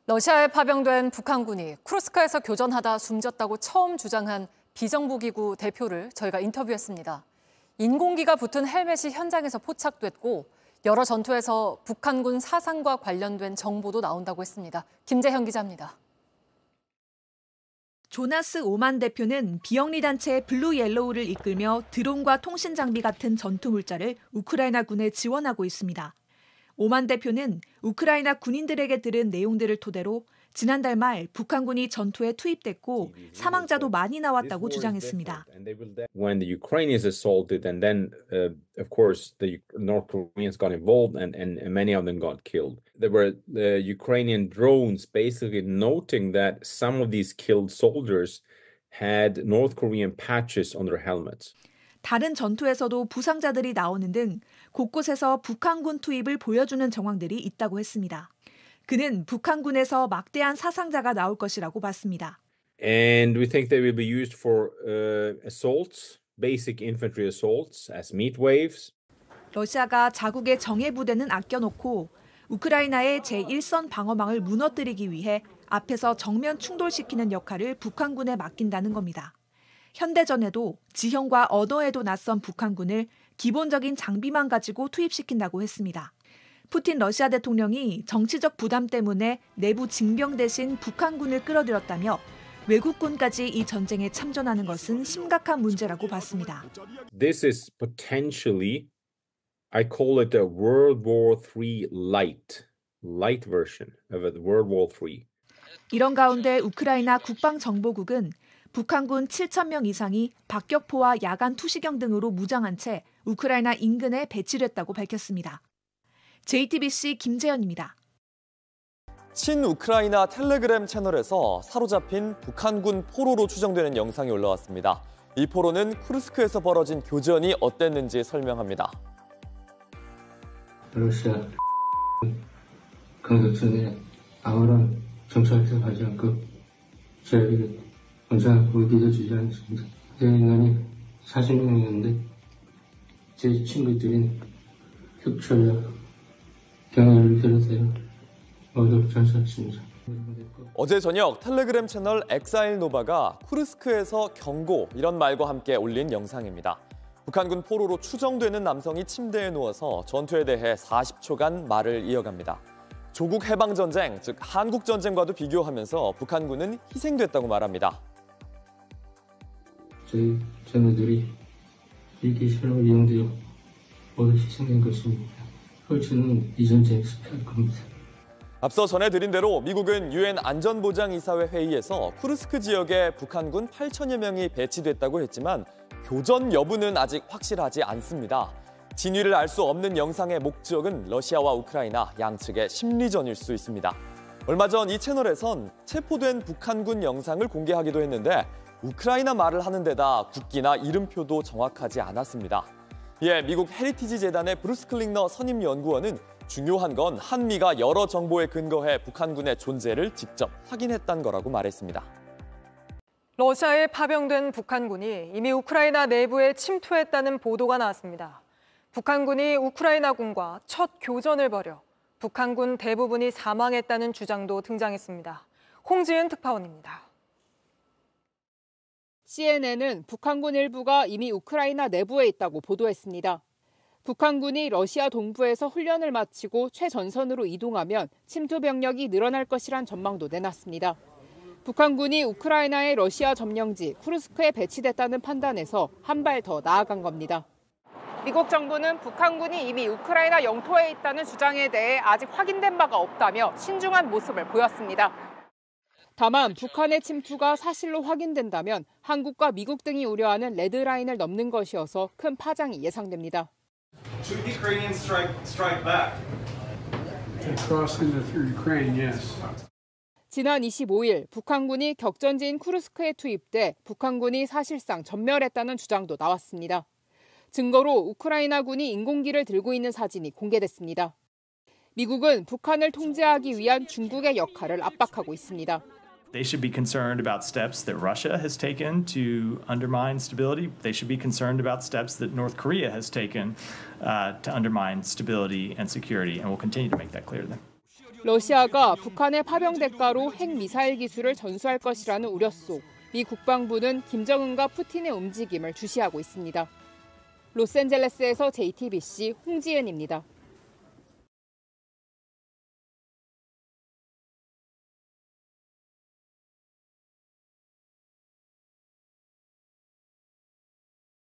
러시아에 파병된 북한군이 쿠르스크에서 교전하다 숨졌다고 처음 주장한 비정부기구 대표를 저희가 인터뷰했습니다. 인공기가 붙은 헬멧이 현장에서 포착됐고 여러 전투에서 북한군 사상과 관련된 정보도 나온다고 했습니다. 김재현 기자입니다. 조나스 오만 대표는 비영리 단체 블루 옐로우를 이끌며 드론과 통신 장비 같은 전투 물자를 우크라이나군에 지원하고 있습니다. 오만 대표는 우크라이나 군인들에게 들은 내용들을 토대로 지난달 말 북한군이 전투에 투입됐고 사망자도 많이 나왔다고 주장했습니다. When the Ukrainians assaulted and then of course the North Koreans got involved and many of them got killed. There were the Ukrainian drones basically noting that some of these killed soldiers had North Korean patches on their helmets. 다른 전투에서도 부상자들이 나오는 등 곳곳에서 북한군 투입을 보여주는 정황들이 있다고 했습니다. 그는 북한군에서 막대한 사상자가 나올 것이라고 봤습니다. And we think they will be used for assaults, basic infantry assaults as meat waves. 러시아가 자국의 정예 부대는 아껴놓고 우크라이나의 제1선 방어망을 무너뜨리기 위해 앞에서 정면 충돌시키는 역할을 북한군에 맡긴다는 겁니다. 현대전에도 지형과 언어에도 낯선 북한군을 기본적인 장비만 가지고 투입시킨다고 했습니다. 푸틴 러시아 대통령이 정치적 부담 때문에 내부 징병 대신 북한군을 끌어들였다며 외국군까지 이 전쟁에 참전하는 것은 심각한 문제라고 봤습니다. This is potentially, I call it a World War III light version of a World War III. 이런 가운데 우크라이나 국방정보국은 북한군 7,000명 이상이 박격포와 야간 투시경 등으로 무장한 채 우크라이나 인근에 배치됐다고 밝혔습니다. JTBC 김재현입니다. 친우크라이나 텔레그램 채널에서 사로잡힌 북한군 포로로 추정되는 영상이 올라왔습니다. 이 포로는 쿠르스크에서 벌어진 교전이 어땠는지 설명합니다. 러시아 강력전에 아무런 정찰도 하지 않고 저에게 항상 물기도 주지 않습니다. 제 인간이 40명이었는데 제 친구들인 흑철과 경애를 비롯해요. 모두 전사했습니다. 어제 저녁 텔레그램 채널 엑사일노바가 쿠르스크에서 경고 이런 말과 함께 올린 영상입니다. 북한군 포로로 추정되는 남성이 침대에 누워서 전투에 대해 40초간 말을 이어갑니다. 조국 해방전쟁, 즉 한국전쟁과도 비교하면서 북한군은 희생됐다고 말합니다. 저희 자녀들이 이 기술로 이용되어 모두 희생된 것입니다. 홀치는 이 전쟁에 패할 겁니다. 앞서 전해드린 대로 미국은 유엔 안전보장이사회 회의에서 쿠르스크 지역에 북한군 8천여 명이 배치됐다고 했지만 교전 여부는 아직 확실하지 않습니다. 진위를 알 수 없는 영상의 목적은 러시아와 우크라이나 양측의 심리전일 수 있습니다. 얼마 전 이 채널에선 체포된 북한군 영상을 공개하기도 했는데 우크라이나 말을 하는 데다 국기나 이름표도 정확하지 않았습니다. 이에 미국 헤리티지 재단의 브루스 클링너 선임 연구원은 중요한 건 한미가 여러 정보에 근거해 북한군의 존재를 직접 확인했다는 거라고 말했습니다. 러시아에 파병된 북한군이 이미 우크라이나 내부에 침투했다는 보도가 나왔습니다. 북한군이 우크라이나군과 첫 교전을 벌여 북한군 대부분이 사망했다는 주장도 등장했습니다. 홍지은 특파원입니다. CNN은 북한군 일부가 이미 우크라이나 내부에 있다고 보도했습니다. 북한군이 러시아 동부에서 훈련을 마치고 최전선으로 이동하면 침투 병력이 늘어날 것이란 전망도 내놨습니다. 북한군이 우크라이나의 러시아 점령지 쿠르스크에 배치됐다는 판단에서 한 발 더 나아간 겁니다. 미국 정부는 북한군이 이미 우크라이나 영토에 있다는 주장에 대해 아직 확인된 바가 없다며 신중한 모습을 보였습니다. 다만 북한의 침투가 사실로 확인된다면 한국과 미국 등이 우려하는 레드라인을 넘는 것이어서 큰 파장이 예상됩니다. Should Ukrainians strike back? Crossing through Ukraine, yes. 지난 25일 북한군이 격전지인 쿠르스크에 투입돼 북한군이 사실상 전멸했다는 주장도 나왔습니다. 증거로 우크라이나군이 인공기를 들고 있는 사진이 공개됐습니다. 미국은 북한을 통제하기 위한 중국의 역할을 압박하고 있습니다. They should be concerned about steps that Russia has taken to undermine stability. They should be concerned about steps that North Korea has taken to undermine stability and security, and we'll continue to make that clear to them. 러시아가 북한의 파병 대가로 핵미사일 기술을 전수할 것이라는 우려 속 미 국방부는 김정은과 푸틴의 움직임을 주시하고 있습니다. 로스앤젤레스에서 JTBC 홍지은입니다.